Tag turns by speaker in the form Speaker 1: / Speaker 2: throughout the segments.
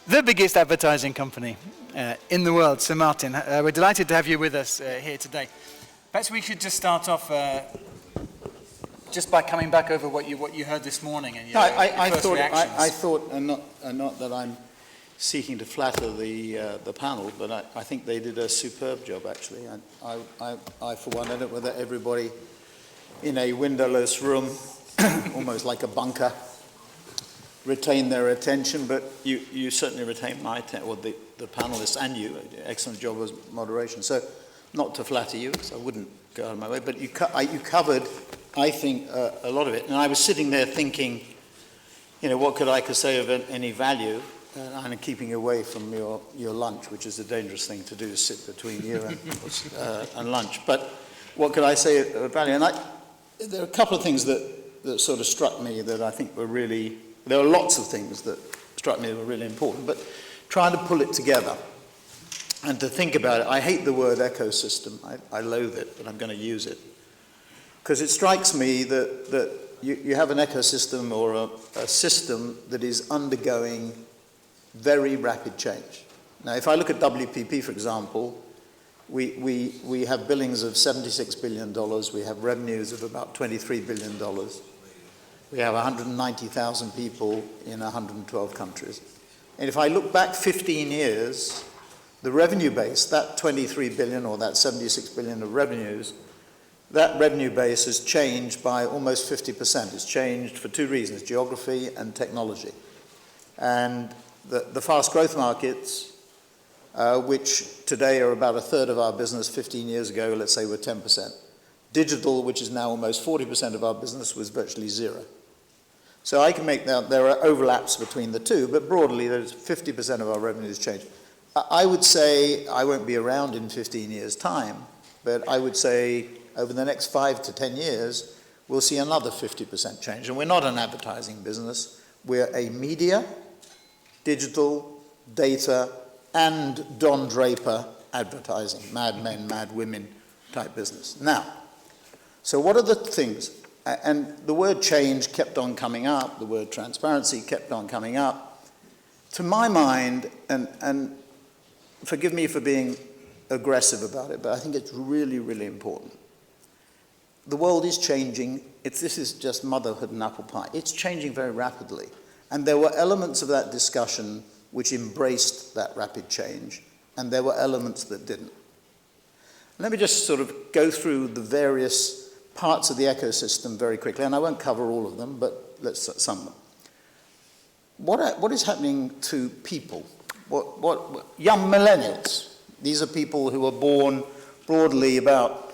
Speaker 1: the biggest advertising company in the world. So Martin, we're delighted to have you with us here today. Perhaps we should just start off just by coming back over what you heard this morning and your first reactions.
Speaker 2: I thought, and not that I'm seeking to flatter the panel, but I think they did a superb job, actually. I for one, I don't know whether everybody in a windowless room, almost like a bunker, retain their attention, but you certainly retained my attention, or the panelists and you. Excellent job as moderation. So, not to flatter you, because I wouldn't go out of my way, but you covered, I think, a lot of it. And I was sitting there thinking, what could I say of any value? And keeping away from your lunch, which is a dangerous thing to do, sit between you and lunch. But what could I say of value? And there are a couple of things that sort of struck me that I think were really, there are lots of things that struck me that were really important, but trying to pull it together and to think about it. I hate the word ecosystem. I loathe it, but I'm going to use it. Because it strikes me that you have an ecosystem or a system that is undergoing very rapid change. Now, if I look at WPP, for example, we have billings of $76 billion. We have revenues of about $23 billion. We have 190,000 people in 112 countries. And if I look back 15 years, the revenue base, that 23 billion or that 76 billion of revenues, that revenue base has changed by almost 50%. It's changed for two reasons, geography and technology. And the fast growth markets, which today are about a third of our business, 15 years ago, let's say, were 10%. Digital, which is now almost 40% of our business, was virtually zero. So I can make that, there are overlaps between the two, but broadly, there's 50% of our revenues change. I would say, I won't be around in 15 years' time, but I would say over the next 5 to 10 years, we'll see another 50% change. And we're not an advertising business. We're a media, digital, data, and Don Draper advertising, mad men, mad women type business. Now, so what are the things? And the word change kept on coming up, the word transparency kept on coming up. To my mind, and forgive me for being aggressive about it, but I think it's really, really important. The world is changing. This is just motherhood and apple pie. It's changing very rapidly. And there were elements of that discussion which embraced that rapid change, and there were elements that didn't. Let me just sort of go through the various parts of the ecosystem very quickly, and I won't cover all of them, but let's sum them. What is happening to people? What young millennials? These are people who were born broadly about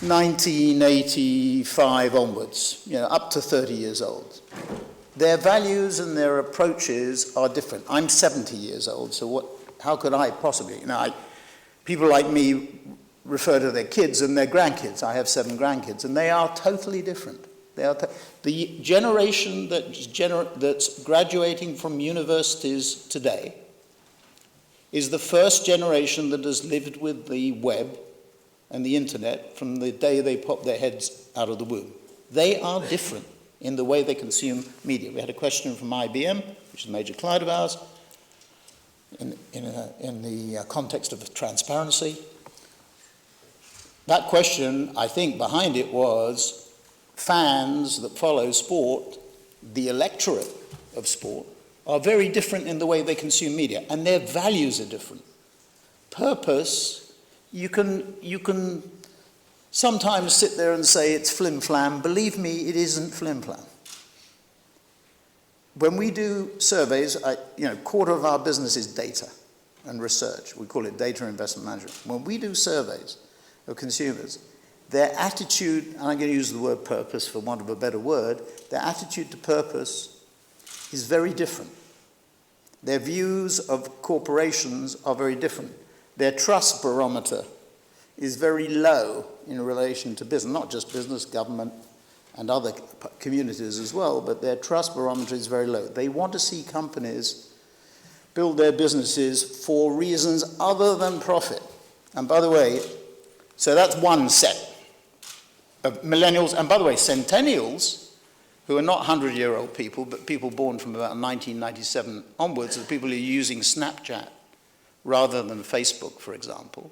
Speaker 2: 1985 onwards, up to 30 years old. Their values and their approaches are different. I'm 70 years old, so how could I possibly? People like me refer to their kids and their grandkids. I have 7 grandkids, and they are totally different. The generation that's graduating from universities today is the first generation that has lived with the web and the internet from the day they popped their heads out of the womb. They are different in the way they consume media. We had a question from IBM, which is a major client of ours, in the context of transparency. That question, I think, behind it was fans that follow sport, the electorate of sport, are very different in the way they consume media, and their values are different. Purpose, you can sometimes sit there and say it's flim-flam. Believe me, it isn't flim-flam. When we do surveys, quarter of our business is data and research. We call it data investment management. When we do surveys of consumers, their attitude, and I'm going to use the word purpose for want of a better word, their attitude to purpose is very different. Their views of corporations are very different. Their trust barometer is very low in relation to business, not just business, government, and other communities as well, but their trust barometer is very low. They want to see companies build their businesses for reasons other than profit. And by the way, so that's one set of millennials, and by the way, centennials who are not 100-year-old people, but people born from about 1997 onwards, the people who are using Snapchat rather than Facebook, for example,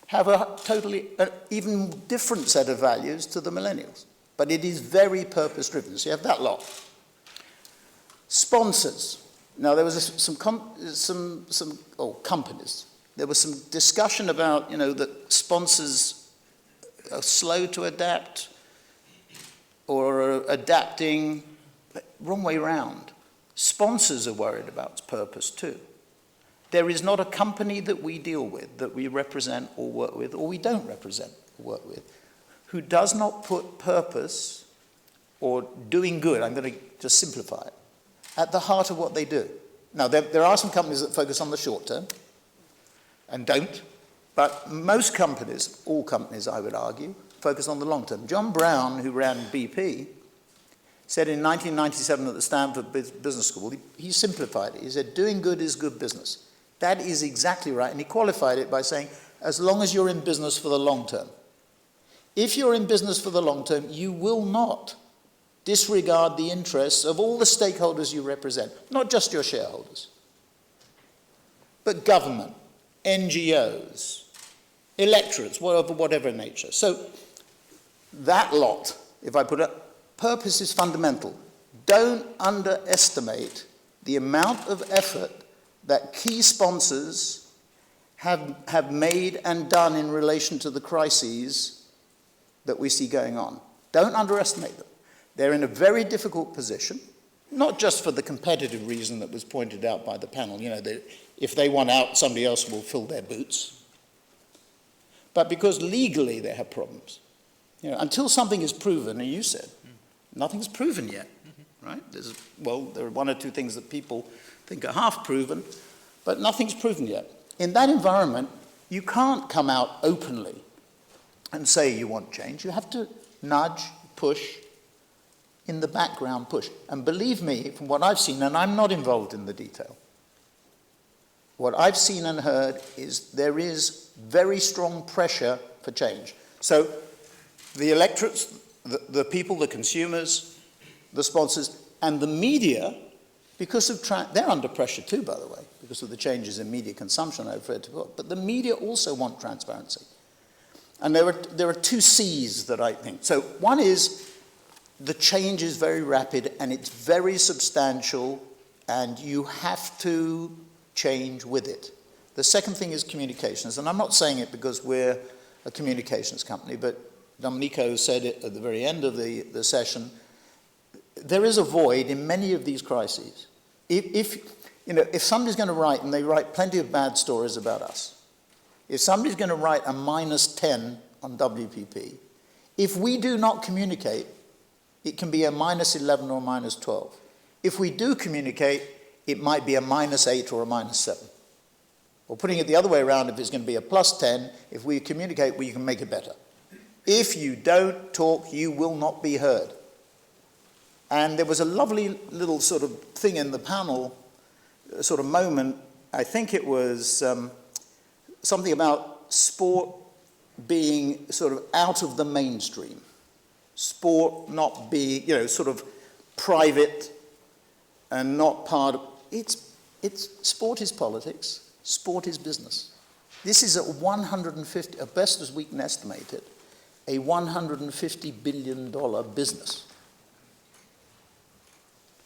Speaker 2: have a totally, even different set of values to the millennials. But it is very purpose-driven. So you have that lot. Sponsors. Now, there was some companies. There was some discussion about, that sponsors are slow to adapt or are adapting. Wrong way round. Sponsors are worried about purpose too. There is not a company that we deal with, that we represent or work with, or we don't represent or work with, who does not put purpose or doing good, I'm going to just simplify it, at the heart of what they do. Now, there are some companies that focus on the short term and don't, but most companies, all companies I would argue, focus on the long term. John Brown, who ran BP, said in 1997 at the Stanford Business School, he simplified it. He said, doing good is good business. That is exactly right, and he qualified it by saying, as long as you're in business for the long term. If you're in business for the long term, you will not disregard the interests of all the stakeholders you represent, not just your shareholders, but government, NGOs, electorates, whatever nature. So that lot, if I put it, purpose is fundamental. Don't underestimate the amount of effort that key sponsors have made and done in relation to the crises that we see going on. Don't underestimate them. They're in a very difficult position, not just for the competitive reason that was pointed out by the panel, if they want out, somebody else will fill their boots, but because legally they have problems. Until something is proven, and you said, nothing's proven yet, right? There are one or two things that people think are half proven, but nothing's proven yet. In that environment, you can't come out openly and say you want change. You have to nudge, push, in the background push. And believe me, from what I've seen, and I'm not involved in the detail, what I've seen and heard is there is very strong pressure for change. So the electorates, the people, the consumers, the sponsors, and the media, because of they're under pressure too, by the way, because of the changes in media consumption I've read about. But the media also want transparency. And there are two C's that I think. So one is the change is very rapid and it's very substantial and you have to change with it. The second thing is communications. And I'm not saying it because we're a communications company, but Domenico said it at the very end of the session. There is a void in many of these crises. If somebody's going to write, and they write plenty of bad stories about us, if somebody's going to write a -10 on WPP, if we do not communicate, it can be a -11 or a -12. If we do communicate, it might be a -8 or a -7. Or putting it the other way around, if it's going to be a +10, if we communicate, we can make it better. If you don't talk, you will not be heard. And there was a lovely little sort of thing in the panel, sort of moment, I think it was something about sport being sort of out of the mainstream. Sport not being, sort of private and not part of, sport is politics, sport is business. This is at 150, at best as we can estimate it, a $150 billion business.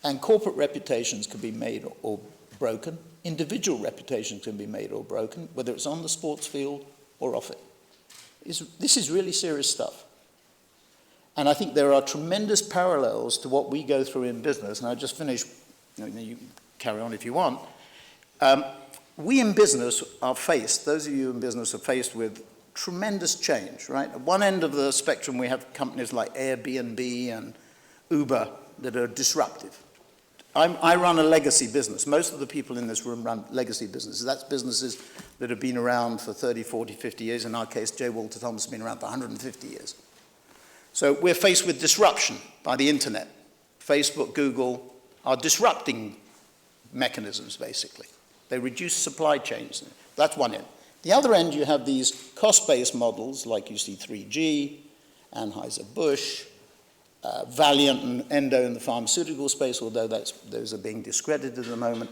Speaker 2: And corporate reputations can be made or broken. Individual reputations can be made or broken, whether it's on the sports field or off it. This is really serious stuff. And I think there are tremendous parallels to what we go through in business. And I'll just finish, you can carry on if you want. We in business are faced, those of you in business are faced with tremendous change, right? At one end of the spectrum, we have companies like Airbnb and Uber that are disruptive. I run a legacy business. Most of the people in this room run legacy businesses. That's businesses that have been around for 30, 40, 50 years. In our case, J. Walter Thomas has been around for 150 years. So we're faced with disruption by the internet. Facebook, Google are disrupting mechanisms, basically. They reduce supply chains. That's one end. The other end, you have these cost-based models, like you see 3G, Anheuser-Busch, Valiant and Endo in the pharmaceutical space, although those are being discredited at the moment.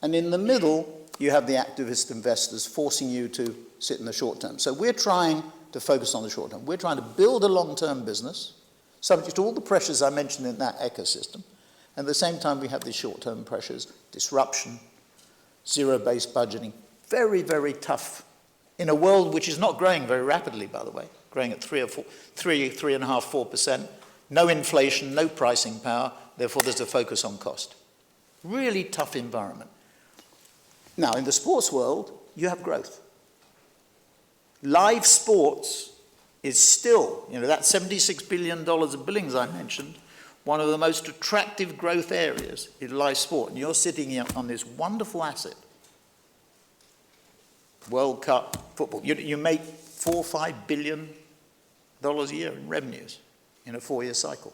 Speaker 2: And in the middle, you have the activist investors forcing you to sit in the short term. So we're trying to focus on the short term. We're trying to build a long-term business, subject to all the pressures I mentioned in that ecosystem. And at the same time, we have these short-term pressures, disruption, zero-based budgeting. Very, very tough in a world which is not growing very rapidly, by the way, growing at 3.5%, 4%. No inflation, no pricing power, therefore there's a focus on cost. Really tough environment. Now, in the sports world, you have growth. Live sports is still, that $76 billion of billings I mentioned, one of the most attractive growth areas in live sport. And you're sitting here on this wonderful asset. World Cup football. You make $4 or $5 billion a year in revenues in a 4-year cycle.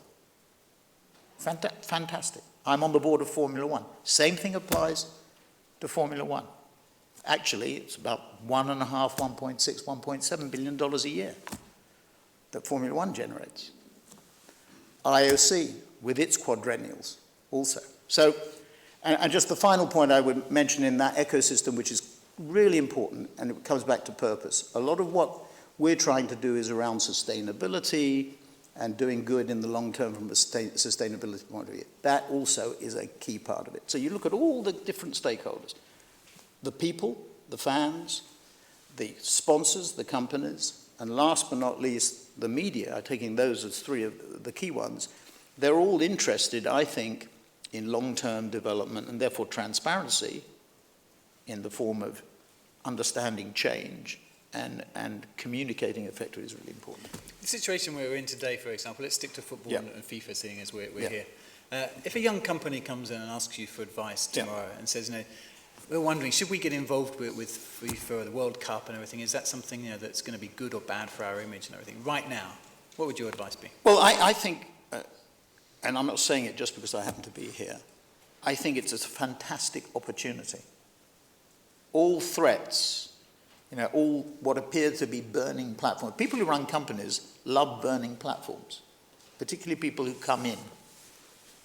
Speaker 2: Fantastic. I'm on the board of Formula One. Same thing applies to Formula One. Actually, it's about $1.5, $1.6, $1.7 billion a year that Formula One generates. IOC with its quadrennials also. So, and just the final point I would mention in that ecosystem, which is really important, and it comes back to purpose. A lot of what we're trying to do is around sustainability and doing good in the long term from a sustainability point of view. That also is a key part of it. So you look at all the different stakeholders, the people, the fans, the sponsors, the companies, and last but not least, the media, taking those as three of the key ones. They're all interested, I think, in long-term development and therefore transparency in the form of understanding change and communicating effectively is really important.
Speaker 1: The situation we're in today, for example, let's stick to football and FIFA, seeing as we're here. If a young company comes in and asks you for advice tomorrow and says, we're wondering, should we get involved with FIFA, the World Cup and everything? Is that something that's going to be good or bad for our image and everything? Right now, what would your advice be?
Speaker 2: Well, I think, and I'm not saying it just because I happen to be here, I think it's a fantastic opportunity. All threats, all what appear to be burning platforms. People who run companies love burning platforms, particularly people who come in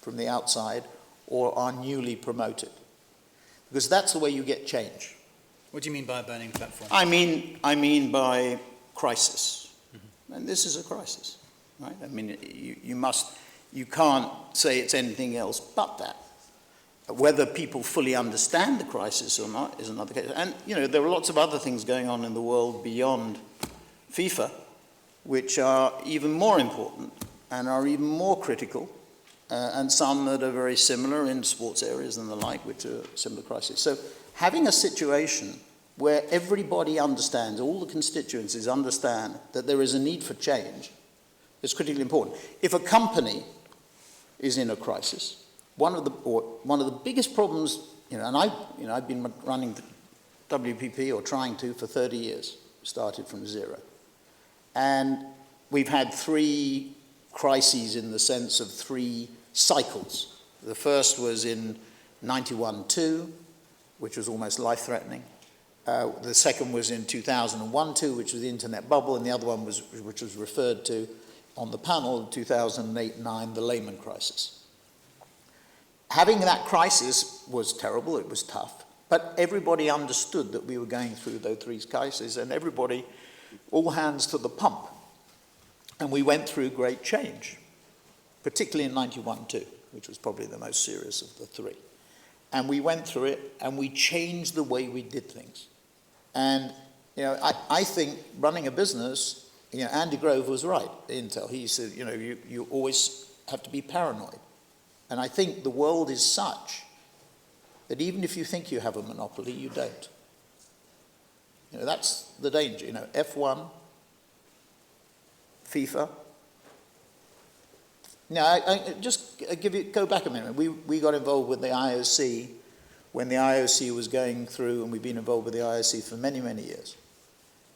Speaker 2: from the outside or are newly promoted, because that's the way you get change.
Speaker 1: What do you mean by a burning platform?
Speaker 2: I mean by crisis, and this is a crisis, right? I mean, you can't say it's anything else but that. Whether people fully understand the crisis or not is another case. And, there are lots of other things going on in the world beyond FIFA, which are even more important and are even more critical, and some that are very similar in sports areas and the like, which are similar crises. So having a situation where everybody understands, all the constituencies understand that there is a need for change is critically important. If a company is in a crisis, one of the biggest problems, and I've been running WPP or trying to for 30 years, started from zero. And we've had 3 crises in the sense of 3 cycles. The first was in 91-2, which was almost life-threatening. The second was in 2001-2, which was the internet bubble, and the other one was, which was referred to on the panel, 2008-9, the Lehman crisis. Having that crisis was terrible, it was tough, but everybody understood that we were going through those 3 crises, and everybody, all hands to the pump. And we went through great change, particularly in 91-2, which was probably the most serious of the 3. And we went through it, and we changed the way we did things. And, I think running a business, Andy Grove was right, Intel. He said, you always have to be paranoid. And I think the world is such that even if you think you have a monopoly, you don't. That's the danger. F1, FIFA. Now, I just go back a minute. We got involved with the IOC when the IOC was going through, and we've been involved with the IOC for many, many years.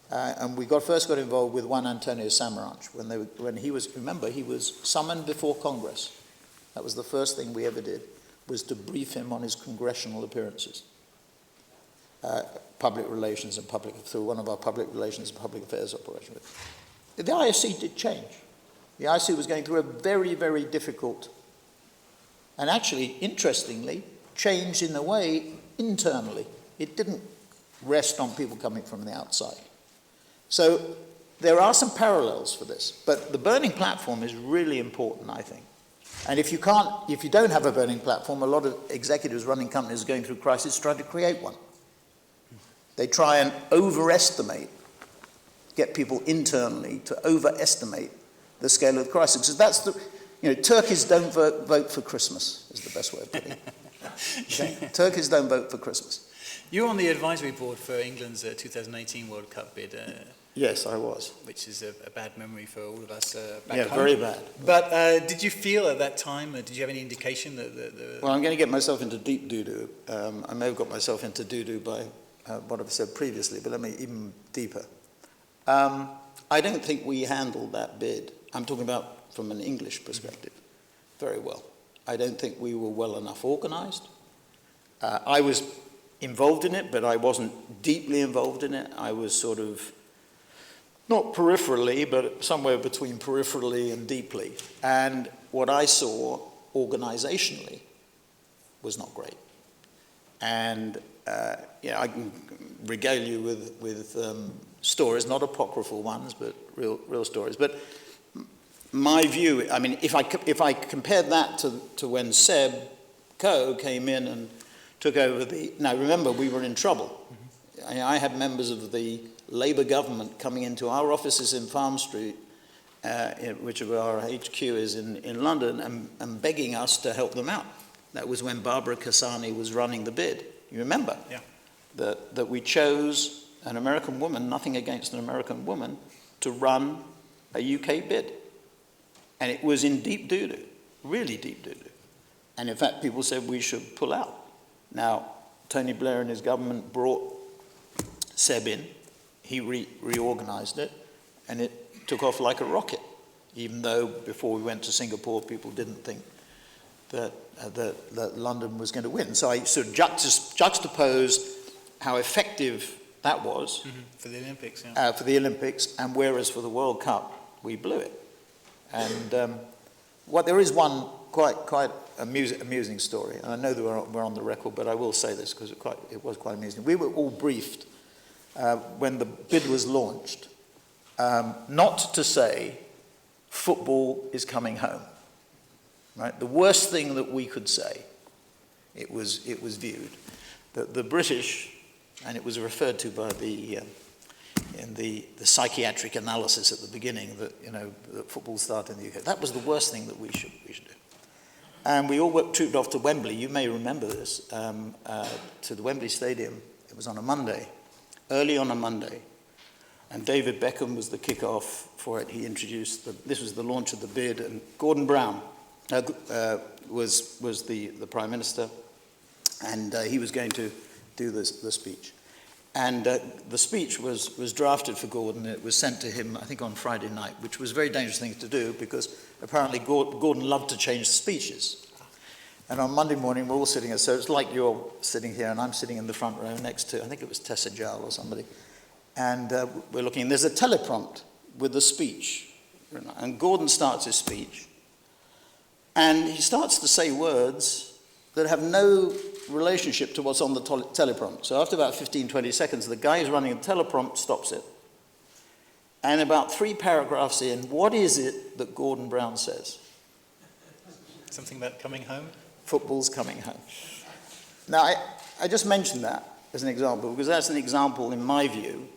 Speaker 2: And we first got involved with Juan Antonio Samaranch when he was summoned before Congress. That was the first thing we ever did, was to brief him on his congressional appearances, public relations and through one of our public relations and public affairs operations. The IOC did change. The IC was going through a very, very difficult, and actually, interestingly, change in a way internally. It didn't rest on people coming from the outside. So there are some parallels for this, but the burning platform is really important, I think. And if you don't have a burning platform, a lot of executives running companies going through crisis try to create one. They try and overestimate, get people internally to overestimate the scale of the crisis. Because that's turkeys don't vote for Christmas, is the best way of putting it. Okay? Turkeys don't vote for Christmas.
Speaker 1: You were on the advisory board for England's 2018 World Cup bid.
Speaker 2: Yes, I was.
Speaker 1: Which is a bad memory for all of us back home.
Speaker 2: Yeah, very bad.
Speaker 1: But did you feel at that time, did you have any indication that
Speaker 2: Well, I'm going to get myself into deep doo-doo. I may have got myself into doo-doo by what I've said previously, but let me even deeper. I don't think we handled that bid. I'm talking about from an English perspective, very well. I don't think we were well enough organized. I was involved in it, but I wasn't deeply involved in it. I was sort of, not peripherally, but somewhere between peripherally and deeply. And what I saw organizationally was not great. And I can regale you with stories, not apocryphal ones, but real stories. But my view, I mean, if I compared that to when Seb Coe came in and took over now remember, we were in trouble. Mm-hmm. I had members of the Labour government coming into our offices in Farm Street, which our HQ is in London, and begging us to help them out. That was when Barbara Cassani was running the bid. You remember?
Speaker 1: Yeah.
Speaker 2: That we chose an American woman, nothing against an American woman, to run a UK bid. And it was in deep doo-doo, really deep doo-doo. And in fact, people said we should pull out. Now, Tony Blair and his government brought Seb in. He reorganized it, and it took off like a rocket, even though before we went to Singapore, people didn't think that London was going to win. So I sort of juxtaposed how effective that was
Speaker 1: for the Olympics, yeah.
Speaker 2: For the Olympics, and whereas for the World Cup, we blew it. And there is one quite amusing story, and I know that we're on the record, but I will say this because it was quite amusing. We were all briefed when the bid was launched, not to say football is coming home. Right? The worst thing that we could say, it was viewed that the British, and it was referred to by in the psychiatric analysis at the beginning that that football started in the UK. That was the worst thing that we should do. And we all trooped off to Wembley. You may remember this, to the Wembley Stadium. It was on a Monday, early on a Monday, and David Beckham was the kick-off for it. He introduced this was the launch of the bid, and Gordon Brown was the Prime Minister, and he was going to do the speech. And the speech was drafted for Gordon. It was sent to him, I think, on Friday night, which was a very dangerous thing to do because apparently Gordon loved to change speeches. And on Monday morning, we're all sitting here. So it's like you're sitting here and I'm sitting in the front row next to, I think it was Tessa Jowell or somebody. And we're looking, and there's a teleprompt with the speech. And Gordon starts his speech. And he starts to say words that have no relationship to what's on the teleprompt. So after about 15, 20 seconds, the guy who's running the teleprompt stops it. And about 3 paragraphs in, what is it that Gordon Brown says?
Speaker 1: Something about coming home?
Speaker 2: Football's coming home. Now, I just mentioned that as an example, because that's an example, in my view,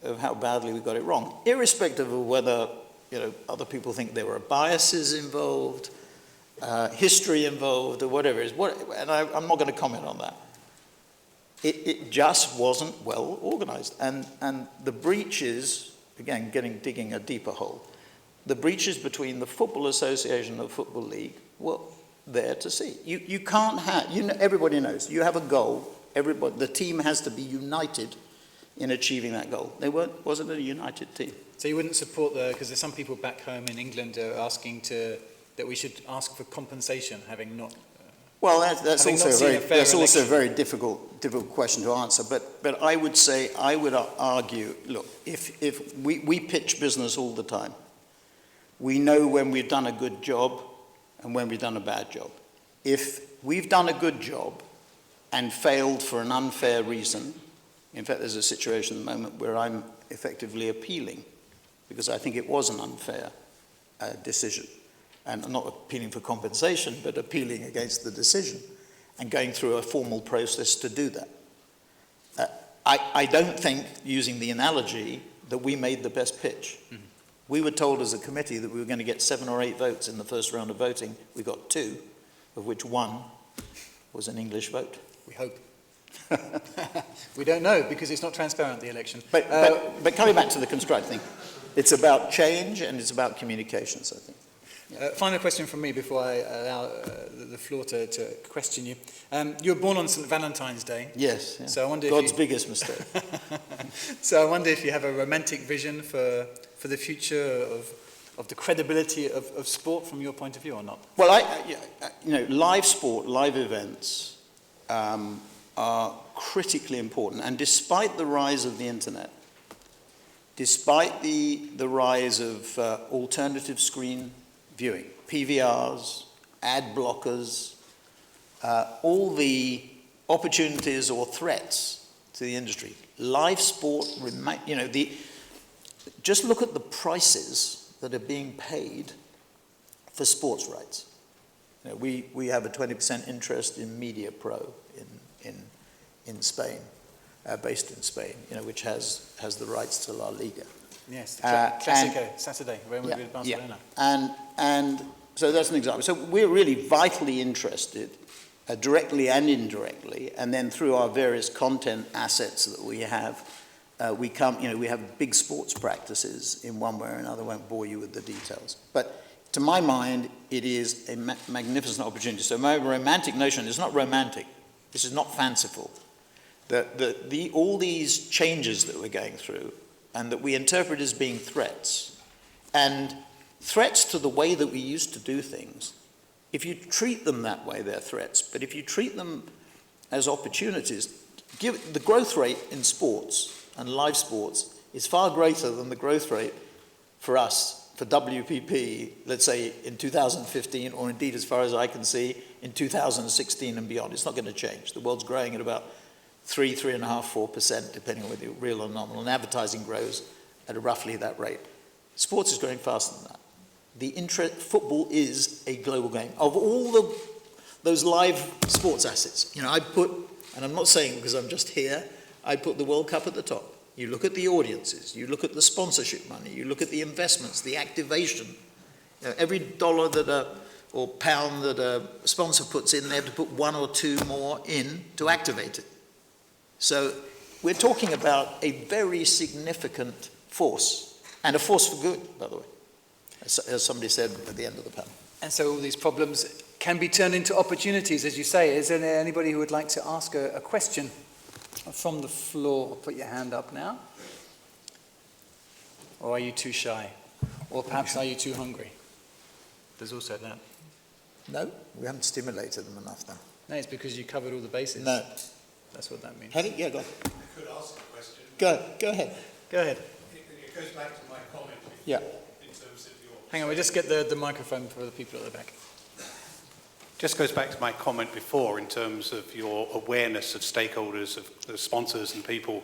Speaker 2: of how badly we got it wrong, irrespective of whether other people think there were biases involved, history involved, or whatever it is. And I'm not going to comment on that. It just wasn't well organized. And the breaches, again, digging a deeper hole, the breaches between the Football Association and the Football League were there to see. You can't have, everybody knows, you have a goal, the team has to be united in achieving that goal. Wasn't a united team.
Speaker 1: So you wouldn't support because there's some people back home in England asking that we should ask for compensation, having not.
Speaker 2: Well, that's also a very difficult question to answer. But I would argue, look, if we pitch business all the time, we know when we've done a good job and when we've done a bad job. If we've done a good job and failed for an unfair reason, in fact, there's a situation at the moment where I'm effectively appealing because I think it was an unfair decision. And I'm not appealing for compensation, but appealing against the decision and going through a formal process to do that. I don't think, using the analogy, that we made the best pitch. Mm-hmm. We were told as a committee that we were going to get 7 or 8 votes in the first round of voting. We got 2, of which 1 was an English vote.
Speaker 1: We hope. We don't know, because it's not transparent, the election.
Speaker 2: But coming back to the construct thing, it's about change and it's about communications, I think.
Speaker 1: Final question from me before I allow the floor to question you. You were born on St. Valentine's Day.
Speaker 2: Yes. Yeah.
Speaker 1: So I wonder
Speaker 2: God's biggest mistake.
Speaker 1: So I wonder if you have a romantic vision for the future of the credibility of sport from your point of view or not?
Speaker 2: Well, live sport, live events are critically important. And despite the rise of the internet, despite the rise of alternative screen viewing, PVRs, ad blockers, all the opportunities or threats to the industry, live sport, just look at the prices that are being paid for sports rights. We have a 20% interest in Media Pro in Spain, based in Spain, which has the rights to La Liga.
Speaker 1: Yes, Classico, Saturday, Real Madrid, Barcelona.
Speaker 2: Yeah. And so that's an example. So we're really vitally interested, directly and indirectly, and then through our various content assets that we have, we have big sports practices in one way or another. I won't bore you with the details. But to my mind, it is a magnificent opportunity. So my romantic notion is not romantic. This is not fanciful. All these changes that we're going through and that we interpret as being threats, and threats to the way that we used to do things, if you treat them that way, they're threats. But if you treat them as opportunities, the growth rate in sports and live sports is far greater than the growth rate for us, for WPP, let's say in 2015, or indeed, as far as I can see, in 2016 and beyond. It's not going to change. The world's growing at about 3.5%, 4%, depending on whether you're real or nominal, and advertising grows at roughly that rate. Sports is growing faster than that. Football is a global game. Of all those live sports assets, I put, and I'm not saying because I'm just here, I put the World Cup at the top. You look at the audiences, you look at the sponsorship money, you look at the investments, the activation. Every dollar or pound that a sponsor puts in, they have to put 1 or 2 more in to activate it. So we're talking about a very significant force, and a force for good, by the way, as somebody said at the end of the panel. And
Speaker 1: so all these problems can be turned into opportunities, as you say. Is there anybody who would like to ask a question from the floor? Put your hand up now. Or are you too shy? Or perhaps are you too hungry? There's also that.
Speaker 2: No, we haven't stimulated them enough then.
Speaker 1: No, it's because you covered all the bases.
Speaker 2: No.
Speaker 1: That's what that means.
Speaker 2: Yeah, go on.
Speaker 3: I could ask a question.
Speaker 2: Go ahead.
Speaker 1: Go ahead.
Speaker 3: It goes back to my comment.
Speaker 2: Yeah.
Speaker 3: In terms of your...
Speaker 1: Hang on, we'll just get the microphone for the people at the back.
Speaker 3: Just goes back to my comment before in terms of your awareness of stakeholders, of the sponsors and people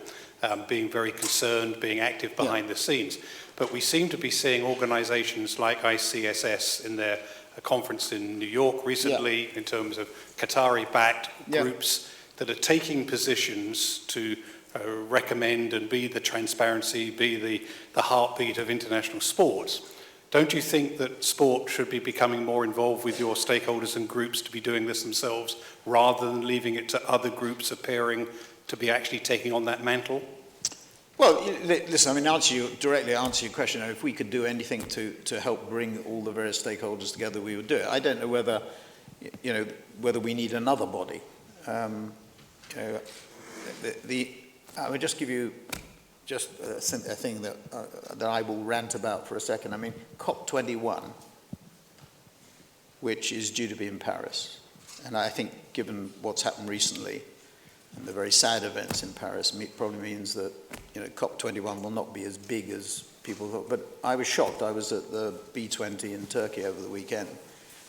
Speaker 3: being very concerned, being active behind the scenes. But we seem to be seeing organisations like ICSS in their conference in New York recently in terms of Qatari-backed groups that are taking positions to recommend and be the transparency, be the heartbeat of international sports. Don't you think that sport should be becoming more involved with your stakeholders and groups to be doing this themselves, rather than leaving it to other groups appearing to be actually taking on that mantle?
Speaker 2: Well, listen, I mean, directly answer your question. If we could do anything to help bring all the various stakeholders together, we would do it. I don't know whether we need another body. I would just give you just a thing that I will rant about for a second. I mean, COP21, which is due to be in Paris, and I think given what's happened recently and the very sad events in Paris, probably means that COP21 will not be as big as people thought, but I was shocked. I was at the B20 in Turkey over the weekend.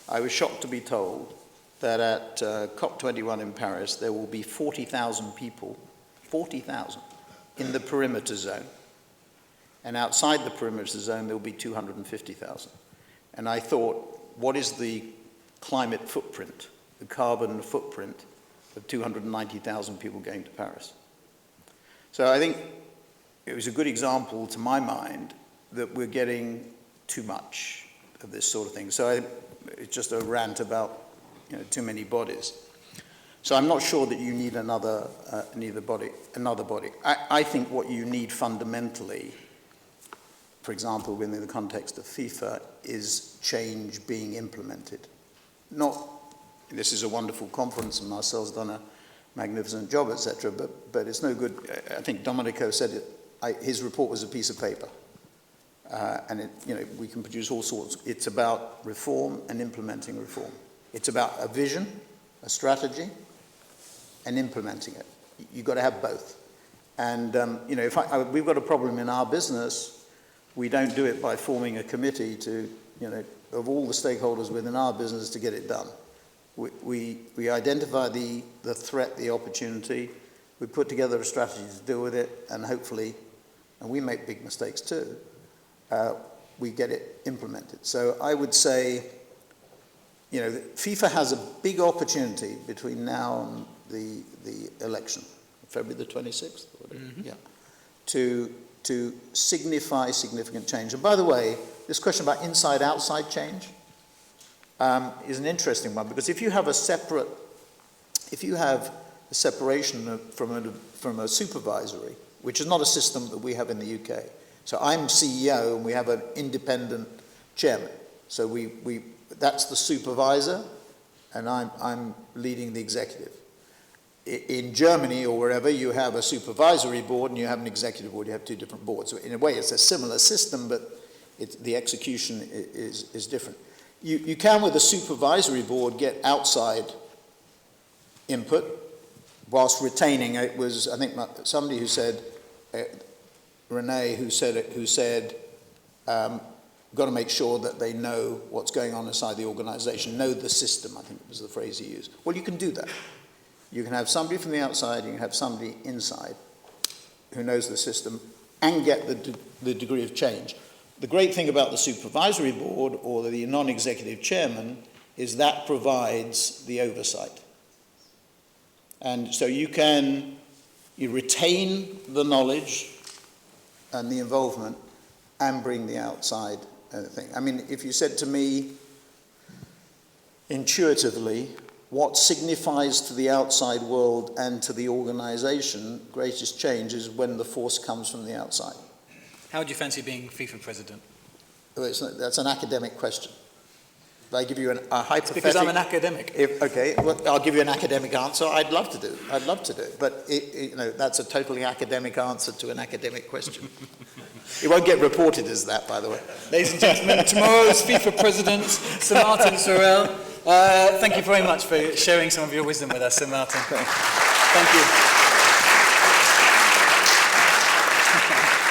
Speaker 2: I was shocked to be told that at COP21 in Paris, there will be 40,000 people, 40,000, in the perimeter zone. And outside the perimeter zone, there will be 250,000. And I thought, what is the climate footprint, the carbon footprint of 290,000 people going to Paris? So I think it was a good example, to my mind, that we're getting too much of this sort of thing. So it's just a rant about too many bodies. So I'm not sure that you need another body. I think what you need fundamentally, for example, within the context of FIFA, is change being implemented. This is a wonderful conference, and Marcel's done a magnificent job, etc., but it's no good. I think Domenico said it. His report was a piece of paper. And we can produce all sorts. It's about reform and implementing reform. It's about a vision, a strategy, and implementing it. You've got to have both. And we've got a problem in our business, we don't do it by forming a committee to, of all the stakeholders within our business to get it done. We identify the threat, the opportunity. We put together a strategy to deal with it, and hopefully, and we make big mistakes too, we get it implemented. So I would say, FIFA has a big opportunity between now and the election, February the 26th, or whatever, yeah, to signify significant change. And by the way, this question about inside-outside change is an interesting one, because if you have a separation from a supervisory, which is not a system that we have in the UK. So I'm CEO and we have an independent chairman. So that's the supervisor, and I'm leading the executive. In Germany or wherever, you have a supervisory board and you have an executive board. You have two different boards. So in a way, it's a similar system, but the execution is different. You can, with a supervisory board, get outside input whilst retaining. It was, I think, somebody who said, Renee, who said, got to make sure that they know what's going on inside the organization, know the system, I think was the phrase he used. Well, you can do that. You can have somebody from the outside, you can have somebody inside who knows the system and get the degree of change. The great thing about the supervisory board or the non-executive chairman is that provides the oversight. And so you retain the knowledge and the involvement and bring the outside thing. I mean, if you said to me intuitively, what signifies to the outside world and to the organization greatest change is when the force comes from the outside.
Speaker 1: How would you fancy being FIFA president?
Speaker 2: Well, that's an academic question. If I give you a hypothetical...
Speaker 1: Because I'm an academic.
Speaker 2: Okay, well, I'll give you an academic answer. I'd love to do it. But that's a totally academic answer to an academic question. It won't get reported as that, by the way.
Speaker 1: Ladies and gentlemen, tomorrow's FIFA president, Sir Martin Sorell. Thank you very much for sharing some of your wisdom with us, Sir Martin. Thank you.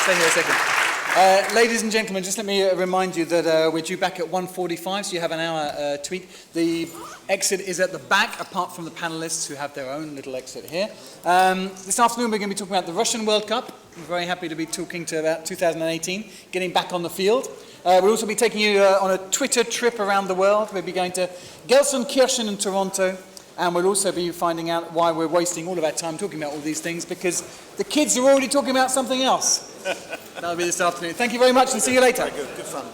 Speaker 1: Stay here a second. Ladies and gentlemen, just let me remind you that we're due back at 1:45, so you have an hour to eat. The exit is at the back, apart from the panelists who have their own little exit here. This afternoon we're going to be talking about the Russian World Cup. I'm very happy to be talking about 2018, getting back on the field. We'll also be taking you on a Twitter trip around the world. We'll be going to Gelsenkirchen in Toronto, and we'll also be finding out why we're wasting all of our time talking about all these things, because the kids are already talking about something else. That'll be this afternoon. Thank you very much, and see you later.
Speaker 2: Very good fun.